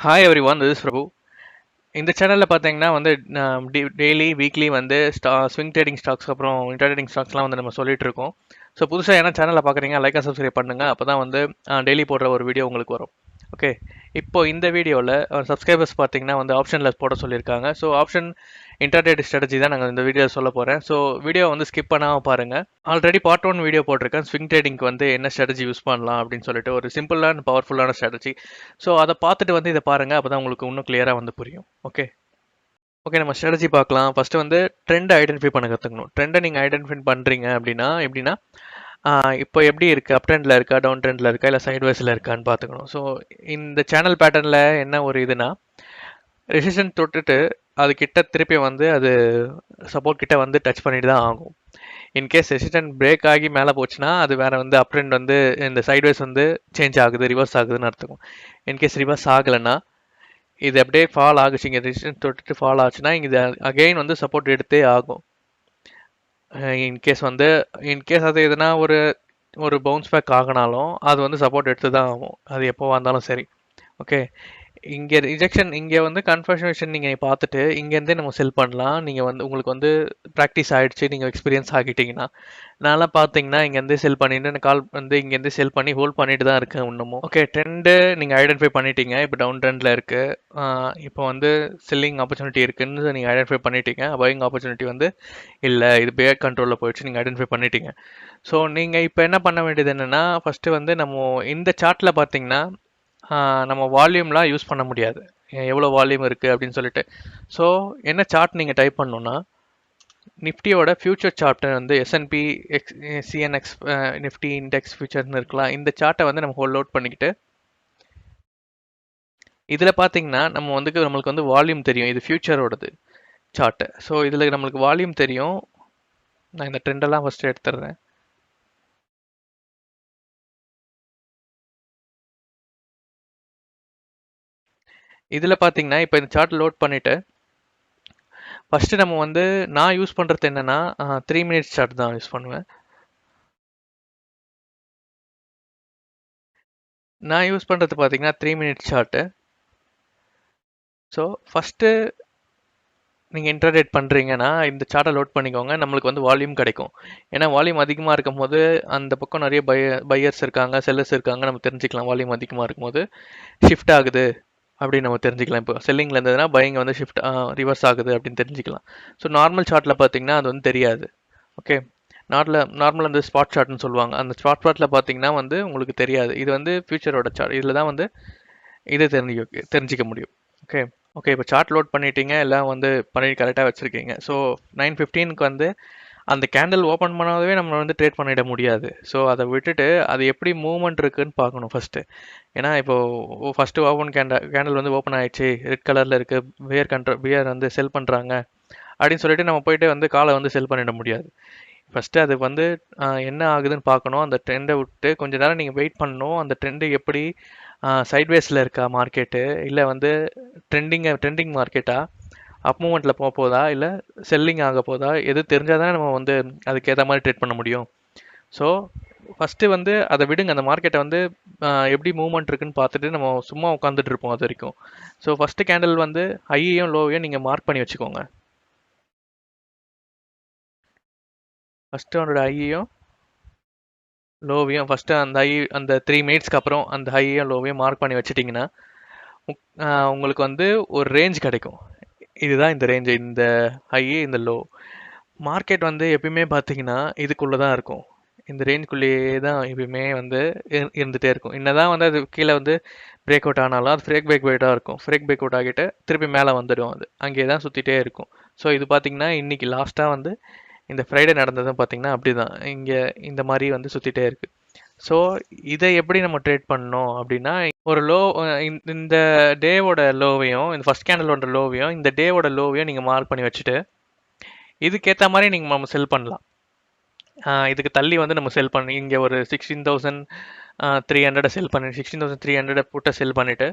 Hi everyone, this is Prabhu. இந்த சேனலில் பார்த்தீங்கன்னா வந்து டெய்லி வீக்லி வந்து ஸ்விங் ட்ரேடிங் ஸ்டாக்ஸ் அப்புறம் இன்ட்ராடேடிங் ஸ்டாக்ஸ்லாம் வந்து நம்ம சொல்லிட்டு இருக்கோம். ஸோ புதுசாக என்ன சேனலில் பார்க்குறீங்க, லைக் அண்ட் சப்ஸ்கிரைப் பண்ணுங்கள். அப்போ தான் வந்து டெய்லி போடுற ஒரு வீடியோ உங்களுக்கு வரும். ஓகே, இப்போ இந்த வீடியோவில் சப்ஸ்கிரைபர்ஸ் பார்த்தீங்கன்னா வந்து ஆப்ஷனில் போட சொல்லியிருக்காங்க. ஸோ ஆப்ஷன் இன்ட்ராடே ஸ்ட்ராட்டஜி தான் நாங்கள் இந்த வீடியோ சொல்ல போகிறேன். ஸோ வீடியோ வந்து ஸ்கிப் பண்ணாமல் பாருங்கள். ஆல்ரெடி பார்ட் 1 வீடியோ போட்டிருக்கேன், ஸ்விங் ட்ரேடிங்க்கு வந்து என்ன ஸ்ட்ராட்டஜி யூஸ் பண்ணலாம் அப்படின்னு சொல்லிட்டு, ஒரு சிம்பிளான பவர்ஃபுல்லான ஸ்ட்ராட்டஜி. ஸோ அதை பார்த்துட்டு வந்து இதை பாருங்கள், அப்போ தான் உங்களுக்கு இன்னும் கிளியராக வந்து புரியும். ஓகே ஓகே, நம்ம ஸ்ட்ராட்டஜி பார்க்கலாம். ஃபர்ஸ்ட் வந்து ட்ரெண்ட் ஐடென்டிஃபை பண்ண கற்றுக்கணும். ட்ரெண்டை நீங்கள் ஐடென்டிஃபை பண்ணுறீங்க அப்படின்னா எப்படின்னா, இப்போ எப்படி இருக்குது, அப் ட்ரெண்டில் இருக்கா, டவுன் ட்ரெண்டில் இருக்கா, இல்லை சைட்வேஸில் இருக்கான்னு பார்த்துக்கணும். ஸோ இந்த சேனல் பேட்டர்னில் என்ன ஒரு இதுனா, ரெசிஸ்டன்ஸ் தொட்டுட்டு அது கிட்ட திருப்பி வந்து அது சப்போர்ட் கிட்ட வந்து டச் பண்ணிட்டு தான் ஆகும். இன்கேஸ் ரெசிஸ்டன்ட் பிரேக் ஆகி மேலே போச்சுன்னா அது வேற வந்து அப் ட்ரெண்ட் வந்து இந்த சைட்வேஸ் வந்து சேஞ்ச் ஆகுது, ரிவர்ஸ் ஆகுதுன்னு அர்த்தம். இன்கேஸ் ரிவர்ஸ் ஆகலைன்னா இது அப்படியே ஃபால் ஆகுச்சு, இங்கே ரெசிஸ்டன்ஸ் தொட்டுட்டு ஃபால் ஆச்சுன்னா இங்கே இது அகெயின் வந்து சப்போர்ட் எடுத்தே ஆகும். இன்கேஸ் அது எதுனா ஒரு ஒரு பவுன்ஸ் பேக் ஆகினாலும் அது வந்து சப்போர்ட் எடுத்து தான் ஆகும், அது எப்போ வந்தாலும் சரி. ஓகே, இங்கே ரிஜெக்ஷன், இங்கே வந்து கன்ஃபர்மேஷன் நீங்கள் பார்த்துட்டு இங்கேருந்தே நம்ம செல் பண்ணலாம். நீங்கள் வந்து உங்களுக்கு வந்து ப்ராக்டிஸ் ஆகிடுச்சு, நீங்கள் எக்ஸ்பீரியன்ஸ் ஆகிட்டீங்கன்னா. நான்லாம் பார்த்தீங்கன்னா இங்கேருந்தே செல் பண்ணிட்டு கால் வந்து இங்கேருந்து செல் பண்ணி ஹோல்ட் பண்ணிட்டு தான் இருக்கேன் இன்னமும். ஓகே, ட்ரெண்டு நீங்கள் ஐடென்டிஃபை பண்ணிட்டீங்க, இப்போ டவுன் ட்ரெண்டில் இருக்குது, இப்போ வந்து செல்லிங் ஆப்பர்ச்சுனிட்டி இருக்குன்னு நீங்கள் ஐடென்டிஃபை பண்ணிட்டீங்க. பையிங் ஆப்பர்ச்சுனிட்டி வந்து இல்லை, இது பேக் கண்ட்ரோலில் போயிடுச்சு, நீங்கள் ஐடென்டிஃபை பண்ணிட்டீங்க. ஸோ நீங்கள் இப்போ என்ன பண்ண வேண்டியது என்னென்னா, ஃபஸ்ட்டு வந்து நம்ம இந்த சார்ட்டில் பார்த்தீங்கன்னா நம்ம வால்யூம்லாம் யூஸ் பண்ண முடியாது, எவ்வளோ வால்யூம் இருக்குது அப்படின்னு சொல்லிட்டு. ஸோ என்ன சார்ட் நீங்கள் டைப் பண்ணணுன்னா, நிஃப்டியோட ஃபியூச்சர் சார்ட் வந்து எஸ்என்பி சிஎன்எக்ஸ் நிஃப்டி இண்டெக்ஸ் ஃபியூச்சர்னு இருக்கலாம். இந்த சார்ட்டை வந்து நம்ம ஹோல்ட் அவுட் பண்ணிக்கிட்டு, இதில் பார்த்தீங்கன்னா நம்மளுக்கு வந்து வால்யூம் தெரியும், இது ஃபியூச்சரோடது சார்ட்டு. ஸோ இதில் நம்மளுக்கு வால்யூம் தெரியும். நான் இந்த ட்ரெண்டெல்லாம் ஃபஸ்ட்டு எடுத்துடுறேன். இதில் பார்த்தீங்கன்னா இப்போ இந்த சார்ட் லோட் பண்ணிவிட்டு ஃபஸ்ட்டு நம்ம வந்து நான் யூஸ் பண்ணுறது என்னென்னா 3 மினிட்ஸ் சார்ட் தான் யூஸ் பண்ணுவேன். நான் யூஸ் பண்ணுறது பார்த்தீங்கன்னா 3 மினிட்ஸ் சார்ட்டு. ஸோ ஃபஸ்ட்டு நீங்கள் இன்ட்ராடேட் பண்ணுறீங்கன்னா இந்த சார்ட்டை லோட் பண்ணிக்கோங்க, நம்மளுக்கு வந்து வால்யூம் கிடைக்கும். ஏன்னா வால்யூம் அதிகமாக இருக்கும் போது அந்த பக்கம் நிறைய பையர்ஸ் இருக்காங்க, செல்லர்ஸ் இருக்காங்க, நம்ம தெரிஞ்சுக்கலாம். வால்யூம் அதிகமாக இருக்கும்போது ஷிஃப்ட் ஆகுது அப்படின்னு நம்ம தெரிஞ்சுக்கலாம். இப்போ செல்லிங்கில் இருந்ததுன்னா பையிங் வந்து ஷிஃப்ட் ரிவர்ஸ் ஆகுது அப்படின்னு தெரிஞ்சுக்கலாம். ஸோ நார்மல் சார்ட்டில் பார்த்தீங்கன்னா அது வந்து தெரியாது. ஓகே, நார்மல் அந்த ஸ்பாட் சார்ட்னு சொல்லுவாங்க. அந்த ஸ்பாட் சார்ட்டில் பார்த்தீங்கன்னா வந்து உங்களுக்கு தெரியாது. இது வந்து ஃபியூச்சரோட சார்ட், இதில் தான் வந்து இதை தெரிஞ்சிக்க முடியும். ஓகே ஓகே, இப்போ சார்ட் லோட் பண்ணிட்டீங்க, எல்லாம் வந்து பண்ணி கரெக்டாக வச்சுருக்கீங்க. ஸோ 9:15க்கு வந்து அந்த கேண்டில் ஓப்பன் பண்ணாதவே நம்ம வந்து ட்ரேட் பண்ணிட முடியாது. ஸோ அதை விட்டுட்டு அது எப்படி மூவ்மெண்ட் இருக்குன்னு பார்க்கணும் ஃபஸ்ட்டு. ஏன்னா இப்போது ஃபஸ்ட்டு கேண்டில் வந்து ஓப்பன் ஆகிடுச்சு, ரெட் கலரில் இருக்குது, பியர் வந்து செல் பண்ணுறாங்க அப்படின்னு சொல்லிட்டு நம்ம போயிட்டு வந்து காலை வந்து செல் பண்ணிட முடியாது. ஃபஸ்ட்டு அது வந்து என்ன ஆகுதுன்னு பார்க்கணும். அந்த ட்ரெண்டை விட்டு கொஞ்சம் நேரம் நீங்கள் வெயிட் பண்ணணும். அந்த ட்ரெண்டு எப்படி சைட்வேஸில் இருக்கா மார்க்கெட்டு, இல்லை வந்து ட்ரெண்டிங் மார்க்கெட்டா, அப் மூமெண்ட்டில் போதா, இல்லை செல்லிங் ஆக போதா, எது தெரிஞ்சால் தானே நம்ம வந்து அதுக்கேற்ற மாதிரி ட்ரேட் பண்ண முடியும். ஸோ ஃபஸ்ட்டு வந்து அதை விடுங்க, அந்த மார்க்கெட்டை வந்து எப்படி மூவ்மெண்ட் இருக்குன்னு பார்த்துட்டு நம்ம சும்மா உட்காந்துட்டு இருப்போம் அது வரைக்கும். ஸோ ஃபஸ்ட்டு கேண்டில் வந்து ஹையையும் லோவையும் நீங்கள் மார்க் பண்ணி வச்சுக்கோங்க. ஃபஸ்ட்டு அவனோட ஹையையும் லோவையும் ஃபஸ்ட்டு அந்த 3 மினிட்ஸ்க்கு அப்புறம் அந்த ஹையையும் லோவையும் மார்க் பண்ணி வச்சுட்டிங்கன்னா உங்களுக்கு வந்து ஒரு ரேஞ்ச் கிடைக்கும். இதுதான் இந்த ரேஞ்சு, இந்த ஹை இந்த லோ. மார்க்கெட் வந்து எப்பயுமே பார்த்தீங்கன்னா இதுக்குள்ளே தான் இருக்கும், இந்த ரேஞ்சுக்குள்ளேயே தான் எப்பயுமே வந்து இருந்துகிட்டே இருக்கும். என்னதான் வந்து அது கீழே வந்து பிரேக் அவுட் ஆனாலும் அது பிரேக் அவுட்டாக இருக்கும். பிரேக் அவுட் ஆகிட்டு திருப்பி மேலே வந்துடும், அது அங்கே தான் சுற்றிட்டே இருக்கும். ஸோ இது பார்த்தீங்கன்னா இன்றைக்கி லாஸ்ட்டாக வந்து இந்த ஃப்ரைடே நடந்ததும் பார்த்தீங்கன்னா அப்படி தான், இங்கே இந்த மாதிரி வந்து சுற்றிட்டே இருக்குது. ஸோ இதை எப்படி நம்ம ட்ரேட் பண்ணணும் அப்படின்னா, ஒரு லோ இந்த டேவோட லோவையும் இந்த ஃபஸ்ட் கேண்டலோட லோவையும் இந்த டேவோட லோவையும் நீங்கள் மார்க் பண்ணி வச்சுட்டு இதுக்கேற்ற மாதிரி நீங்கள் நம்ம செல் பண்ணலாம். இதுக்கு தள்ளி வந்து நம்ம செல் பண்ணி இங்கே ஒரு 16,300 செல் பண்ணி 16,300 புட்டை செல் பண்ணிவிட்டு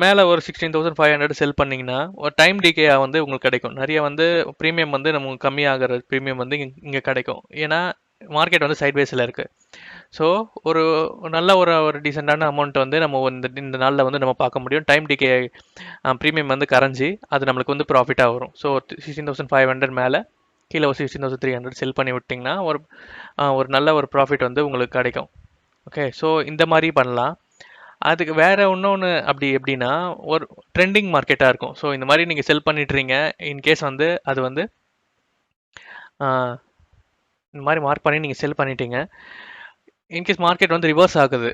மேலே ஒரு 16,500 செல் பண்ணிங்கன்னா ஒரு டைம் டிகே வந்து உங்களுக்கு கிடைக்கும். நிறைய வந்து ப்ரீமியம் வந்து நமக்கு கம்மியாகிற ப்ரீமியம் வந்து இங்கே கிடைக்கும். ஏன்னா மார்க்கெட் வந்து சைட்வேஸில் இருக்குது. ஸோ ஒரு நல்ல ஒரு டீசெண்டான அமௌண்ட் வந்து நம்ம இந்த நாளில் வந்து நம்ம பார்க்க முடியும். டைம் டிகே ப்ரீமியம் வந்து கரைஞ்சி அது நம்மளுக்கு வந்து ப்ராஃபிட்டாக வரும். ஸோ 16,500 மேலே கீழே ஒரு 16,300 செல் பண்ணி விட்டிங்கன்னா ஒரு நல்ல ஒரு ப்ராஃபிட் வந்து உங்களுக்கு கிடைக்கும். ஓகே, ஸோ இந்த மாதிரி பண்ணலாம். அதுக்கு வேற இன்னொன்று எப்படின்னா ஒரு ட்ரெண்டிங் மார்க்கெட்டாக இருக்கும். ஸோ இந்த மாதிரி நீங்கள் செல் பண்ணிட்டுறீங்க, இன்கேஸ் வந்து அது வந்து இந்த மாதிரி மார்க் பண்ணி நீங்கள் செல் பண்ணிட்டீங்க, இன்கேஸ் மார்க்கெட் வந்து ரிவர்ஸ் ஆகுது.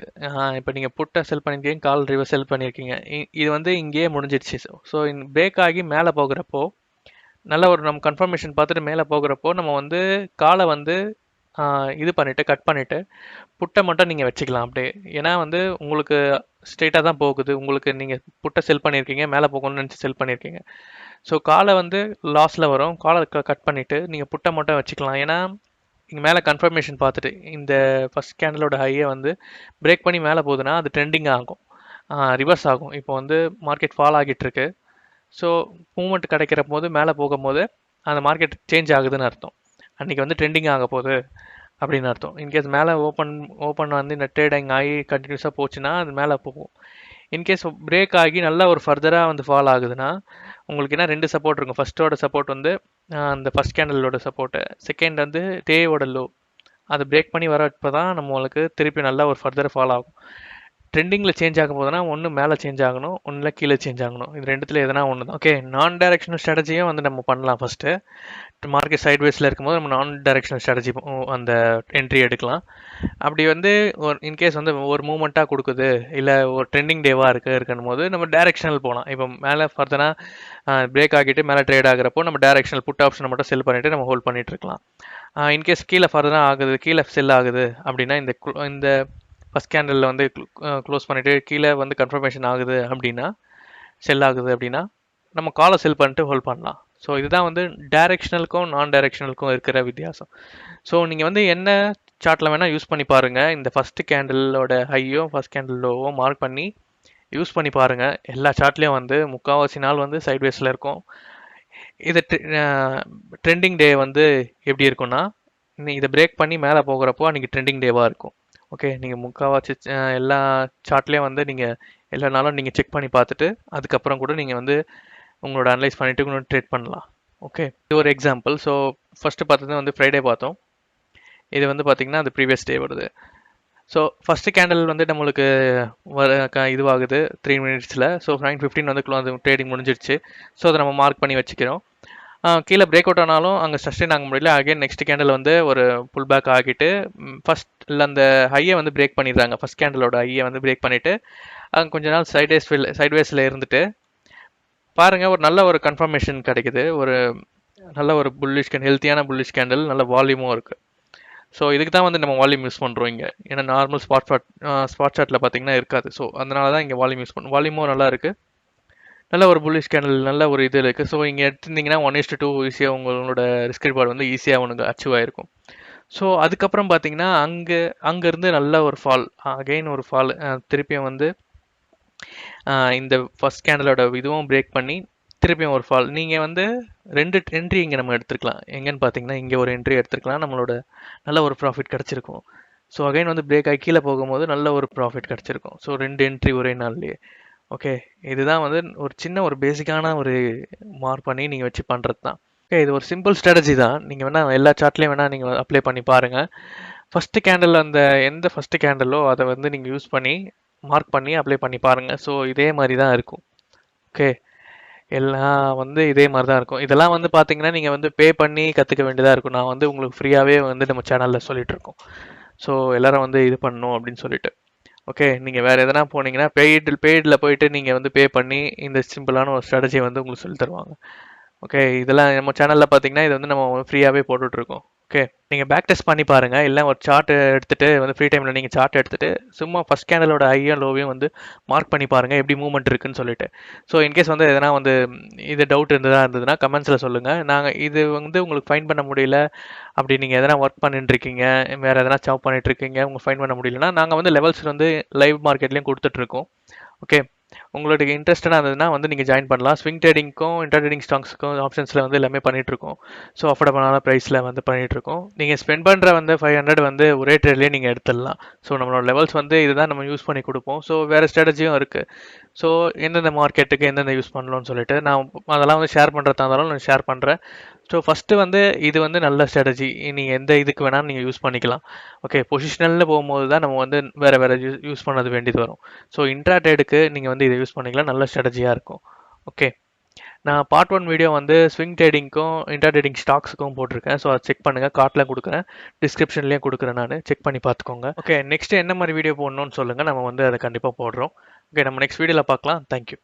இப்போ நீங்கள் புட்டை செல் பண்ணியிருக்கீங்க, கால் ரிவர்ஸ் செல் பண்ணியிருக்கீங்க, இது வந்து இங்கேயே முடிஞ்சிடுச்சு. ஸோ பிரேக் ஆகி மேலே போகிறப்போ நல்ல ஒரு நம்ம கன்ஃபர்மேஷன் பார்த்துட்டு மேலே போகிறப்போ நம்ம வந்து காலை வந்து இது பண்ணிவிட்டு கட் பண்ணிவிட்டு புட்டை மட்டும் நீங்கள் வச்சுக்கலாம் அப்படியே. ஏன்னா வந்து உங்களுக்கு ஸ்ட்ரெயிட்டாக தான் போகுது. உங்களுக்கு நீங்கள் புட்டை செல் பண்ணியிருக்கீங்க, மேலே போகணும்னு நினச்சி செல் பண்ணியிருக்கீங்க. ஸோ காலை வந்து லாஸில் வரும். காலை கட் பண்ணிவிட்டு நீங்கள் புட்டை மட்டும் வச்சுக்கலாம். ஏன்னா இங்கே மேலே கன்ஃபர்மேஷன் பார்த்துட்டு இந்த ஃபஸ்ட் கேண்டலோட ஹையை வந்து பிரேக் பண்ணி மேலே போகுதுன்னா அது ட்ரெண்டிங் ஆகும், ரிவர்ஸ் ஆகும். இப்போ வந்து மார்க்கெட் ஃபால் ஆகிட்டுருக்கு. ஸோ மூமெண்ட் கிடைக்கிற போது மேலே போகும்போது அந்த மார்க்கெட் சேஞ்ச் ஆகுதுன்னு அர்த்தம். அன்றைக்கி வந்து ட்ரெண்டிங் ஆக போகுது அப்படின்னு அர்த்தம். இன்கேஸ் மேலே ஓப்பன் வந்து இந்த ட்ரேடிங் ஆகி கண்டினியூஸாக போச்சுன்னா அது மேலே போகும். இன்கேஸ் பிரேக் ஆகி நல்லா ஒரு ஃபர்தராக வந்து ஃபால் ஆகுதுன்னா உங்களுக்கு என்ன 2 சப்போர்ட் இருக்கும். ஃபஸ்ட்டோட சப்போர்ட் வந்து அந்த ஃபஸ்ட் கேண்டலோட சப்போர்ட்டு, செகண்ட் வந்து டேவோட லோ. அதை பிரேக் பண்ணி வரப்போ தான் நம்மளுக்கு திருப்பி நல்லா ஒரு ஃபர்தர் ஃபால் ஆகும். ட்ரெண்டிங்கில் சேஞ்ச் ஆகும் போதுனா ஒன்று மேலே சேஞ்ச் ஆகணும், ஒன்றில் கீழே சேஞ்ச் ஆகணும். இது ரெண்டுத்தில் எதனா ஒன்று தான். ஓகே, நான் டைரக்ஷனல் ஸ்ட்ராட்டஜியும் வந்து நம்ம பண்ணலாம். ஃபஸ்ட்டு மார்க்கெட் சைட்வேஸில் இருக்கும்போது நம்ம நான் டைரக்ஷனல் ஸ்ட்ராட்டஜி அந்த என்ட்ரி எடுக்கலாம். அப்படி வந்து இன்கேஸ் வந்து ஒரு மூமெண்ட்டாக கொடுக்குது, இல்லை ஒரு ட்ரெண்டிங் டேவாக இருக்கணும் போது நம்ம டைரக்ஷனல் போகலாம். இப்போ மேலே ஃபர்தராக பிரேக் ஆகிட்டு மேலே ட்ரேட் ஆகிறப்போ நம்ம டைரக்ஷனல் புட் ஆப்ஷனை மட்டும் செல் பண்ணிவிட்டு நம்ம ஹோல்ட் பண்ணிட்டு இருக்கலாம். இன்கேஸ் கீழே ஃபர்தராக ஆகுது, கீழே செல் ஆகுது அப்படின்னா இந்த ஃபஸ்ட் கேண்டலில் வந்து க்ளோஸ் பண்ணிவிட்டு கீழே வந்து கன்ஃபர்மேஷன் ஆகுது அப்படின்னா, செல் ஆகுது அப்படின்னா நம்ம காலை செல் பண்ணிட்டு ஹோல்ட் பண்ணலாம். ஸோ இதுதான் வந்து டைரெக்ஷனலுக்கும் நான் டைரெக்ஷனலுக்கும் இருக்கிற வித்தியாசம். ஸோ நீங்கள் வந்து என்ன சார்ட்டில் வேணால் யூஸ் பண்ணி பாருங்கள். இந்த ஃபஸ்ட்டு கேண்டலோட ஹையோ ஃபஸ்ட் கேண்டில் லோவோ மார்க் பண்ணி யூஸ் பண்ணி பாருங்கள். எல்லா சார்ட்லேயும் வந்து முக்கால்வாசி நாள் வந்து சைட்வேஸில் இருக்கும். இது ட்ரெண்டிங் டே வந்து எப்படி இருக்குன்னா, இதை பிரேக் பண்ணி மேலே போகிறப்போ அன்றைக்கி ட்ரெண்டிங் டேவாக இருக்கும். ஓகே, நீங்கள் முக்கால்வாசி எல்லா சார்ட்லேயும் வந்து நீங்கள் எல்லா நாளும் நீங்கள் செக் பண்ணி பார்த்துட்டு அதுக்கப்புறம் கூட நீங்கள் வந்து உங்களோட அனலைஸ் பண்ணிவிட்டு கூட ட்ரேட் பண்ணலாம். ஓகே, இது ஒரு எக்ஸாம்பிள். ஸோ ஃபஸ்ட்டு பார்த்தது வந்து ஃப்ரைடே பார்த்தோம். இது வந்து பார்த்திங்கன்னா அது ப்ரீவியஸ் டே வருது. ஸோ ஃபஸ்ட்டு கேண்டில் வந்து நம்மளுக்கு இதுவாகுது 3 மினிட்ஸில். ஸோ 9:15 வந்து அது ட்ரேடிங் முடிஞ்சிடுச்சு. ஸோ அதை நம்ம மார்க் பண்ணி வச்சுக்கிறோம். கீழே பிரேக் அவுட் ஆனாலும் அங்கே சஸ்டெயின் ஆக முடியல. அகைன் நெக்ஸ்ட் கேண்டில் வந்து ஒரு புல் பேக் ஆகிட்டு ஃபஸ்ட்டில் அந்த ஹையை வந்து பிரேக் பண்ணிடுறாங்க. ஃபஸ்ட் கேண்டிலோட ஹையை வந்து பிரேக் பண்ணிவிட்டு அங்கே கொஞ்ச நாள் சைட்வேஸில் இருந்துட்டு பாருங்கள் ஒரு நல்ல ஒரு கன்ஃபர்மேஷன் கிடைக்குது. ஒரு நல்ல ஒரு புல்லிஷ் ஹெல்த்தியான புல்லிஷ் கேண்டில், நல்ல வால்யூமும் இருக்குது. ஸோ இதுக்கு தான் வந்து நம்ம வால்யூம் யூஸ் பண்ணுறோம் இங்கே. ஏன்னா நார்மல் ஸ்பாட் சார்ட்டில் பார்த்தீங்கன்னா இருக்காது. ஸோ அதனால தான் இங்கே வால்யூம் யூஸ் பண்ணுறோம். வால்யூமும் நல்லா இருக்குது, நல்ல ஒரு புல்லிஷ் கேண்டில், நல்ல ஒரு இது இருக்குது. ஸோ இங்கே எடுத்திருந்தீங்கன்னா 1:2 ஈஸியாக உங்களோட ரிஸ்க் ரிவார்டு வந்து ஈஸியாக உனக்கு அச்சீவ் ஆகிருக்கும். ஸோ அதுக்கப்புறம் பார்த்தீங்கன்னா அங்கேருந்து நல்ல ஒரு ஃபால், அகெயின் ஒரு ஃபால், திருப்பியும் வந்து இந்த ஃபஸ்ட் கேண்டலோட இதுவும் பிரேக் பண்ணி திருப்பியும் ஒரு ஃபால். நீங்கள் வந்து 2 என்ட்ரி இங்கே நம்ம எடுத்துருக்கலாம். எங்கன்னு பார்த்தீங்கன்னா இங்கே ஒரு என்ட்ரி எடுத்துருக்கலாம், நம்மளோட நல்ல ஒரு ப்ராஃபிட் கிடச்சிருக்கும். ஸோ அகைன் வந்து பிரேக் ஆகி கீழே போகும்போது நல்ல ஒரு ப்ராஃபிட் கிடச்சிருக்கும். ஸோ 2 என்ட்ரி ஒரே நாள்லேயே. ஓகே, இதுதான் வந்து ஒரு சின்ன ஒரு பேசிக்கான ஒரு மார்க் பண்ணி நீங்கள் வச்சு பண்ணுறது தான். ஓகே, இது ஒரு சிம்பிள் ஸ்ட்ராட்டஜி தான். நீங்கள் வேணால் எல்லா சார்ட்லேயும் வேணால் நீங்கள் அப்ளை பண்ணி பாருங்கள். ஃபஸ்ட்டு கேண்டில் அந்த எந்த ஃபஸ்ட்டு கேண்டலோ அதை வந்து நீங்கள் யூஸ் பண்ணி மார்க் பண்ணி அப்ளை பண்ணி பாருங்கள். ஸோ இதே மாதிரி தான் இருக்கும். ஓகே, எல்லாம் வந்து இதே மாதிரி தான் இருக்கும். இதெல்லாம் வந்து பார்த்தீங்கன்னா நீங்கள் வந்து பே பண்ணி கற்றுக்க வேண்டியதாக இருக்கும். நான் வந்து உங்களுக்கு ஃப்ரீயாகவே வந்து நம்ம சேனலில் சொல்லிகிட்ருக்கோம். ஸோ எல்லோரும் வந்து இது பண்ணணும் அப்படின்னு சொல்லிட்டு. ஓகே, நீங்கள் வேறு எதனா போனீங்கன்னா பெய்டில் போயிட்டு நீங்கள் வந்து பே பண்ணி இந்த சிம்பிளான ஒரு ஸ்ட்ராட்டஜியை வந்து உங்களுக்கு சொல்லி தருவாங்க. ஓகே, இதெல்லாம் நம்ம சேனலில் பார்த்தீங்கன்னா இது வந்து நம்ம ஃப்ரீயாகவே போட்டுட்ருக்கோம். ஓகே, நீங்கள் பேக் டெஸ்ட் பண்ணி பாருங்கள். இல்லை ஒரு சார்ட் எடுத்துகிட்டு வந்து ஃப்ரீ டைமில் நீங்கள் சார்ட் எடுத்துகிட்டு சும்மா ஃபஸ்ட் கேண்டலோட ஹையும் லோவையும் வந்து மார்க் பண்ணி பாருங்கள் எப்படி மூவ்மெண்ட் இருக்குன்னு சொல்லிட்டு. ஸோ இன்கேஸ் வந்து எதனா வந்து இது டவுட் இருந்ததுன்னா கமெண்ட்ஸில் சொல்லுங்கள். நாங்கள் இது வந்து உங்களுக்கு ஃபைன் பண்ண முடியல அப்படி நீங்கள் எதனா ஒர்க் பண்ணிட்டுருக்கீங்க, வேறு எதனா ஜாப் பண்ணிட்டுருக்கீங்க, உங்களுக்கு ஃபைன் பண்ண முடியலன்னா நாங்கள் வந்து லெவல்ஸ் வந்து லைவ் மார்க்கெட்லேயும் கொடுத்துட்ருக்கோம். ஓகே, உங்களுக்கு இன்ட்ரெஸ்டடாக இருந்ததுன்னா வந்து நீங்கள் ஜாயின் பண்ணலாம். ஸ்விங் ட்ரேடிங்க்கும் இன்ட்ராடேடிங் ஸ்டாக்ஸுக்கும் ஆப்ஷன்ஸில் வந்து எல்லாமே பண்ணிகிட்ருக்கோம். ஸோ அஃபோர்டபுளான ப்ரைஸில் வந்து பண்ணிகிட்ருக்கோம். நீங்கள் ஸ்பெண்ட் பண்ணுற வந்து 500 வந்து ஒரே ட்ரேட்லேயே நீங்கள் எடுத்துடலாம். ஸோ நம்மளோட லெவல்ஸ் வந்து இதுதான் நம்ம யூஸ் பண்ணி கொடுப்போம். ஸோ வேறு ஸ்ட்ராட்டஜியும் இருக்குது. ஸோ எந்தெந்த மார்க்கெட்டுக்கு எந்தெந்த யூஸ் பண்ணணும்னு சொல்லிட்டு நான் அதெல்லாம் வந்து ஷேர் பண்ணுறதா இருந்தாலும் நான் ஷேர் பண்ணுறேன். ஸோ ஃபஸ்ட்டு வந்து இது வந்து நல்ல ஸ்ட்ராட்டஜி. நீங்கள் எந்த இதுக்கு வேணாலும் நீங்கள் யூஸ் பண்ணிக்கலாம். ஓகே, பொசிஷனல்னு போகும்போது தான் நம்ம வந்து வேறு யூஸ் பண்ணது வேண்டியது வரும். ஸோ இன்ட்ராடேடுக்கு நீங்கள் வந்து இதை யூஸ் பண்ணிக்கலாம். நல்ல ஸ்ட்ராட்டஜியாக இருக்கும். ஓகே, நான் பார்ட் 1 வீடியோ வந்து ஸ்விங் ட்ரேடிங்க்கும் இன்ட்ராடேடிங் ஸ்டாக்ஸுக்கும் போட்டிருக்கேன். ஸோ அதை செக் பண்ணுங்கள். கார்ட்டில் கொடுக்குறேன், டிஸ்கிரிப்ஷன்லேயும் கொடுக்குறேன். நான் செக் பண்ணி பார்த்துக்கோங்க. ஓகே, நெக்ஸ்ட் என்ன மாதிரி வீடியோ போடணும்னு சொல்லுங்கள். நம்ம வந்து அதை கண்டிப்பாக போடுறோம். ஓகே, நம்ம நெக்ஸ்ட் வீடியோவில் பார்க்கலாம். தேங்க்யூ.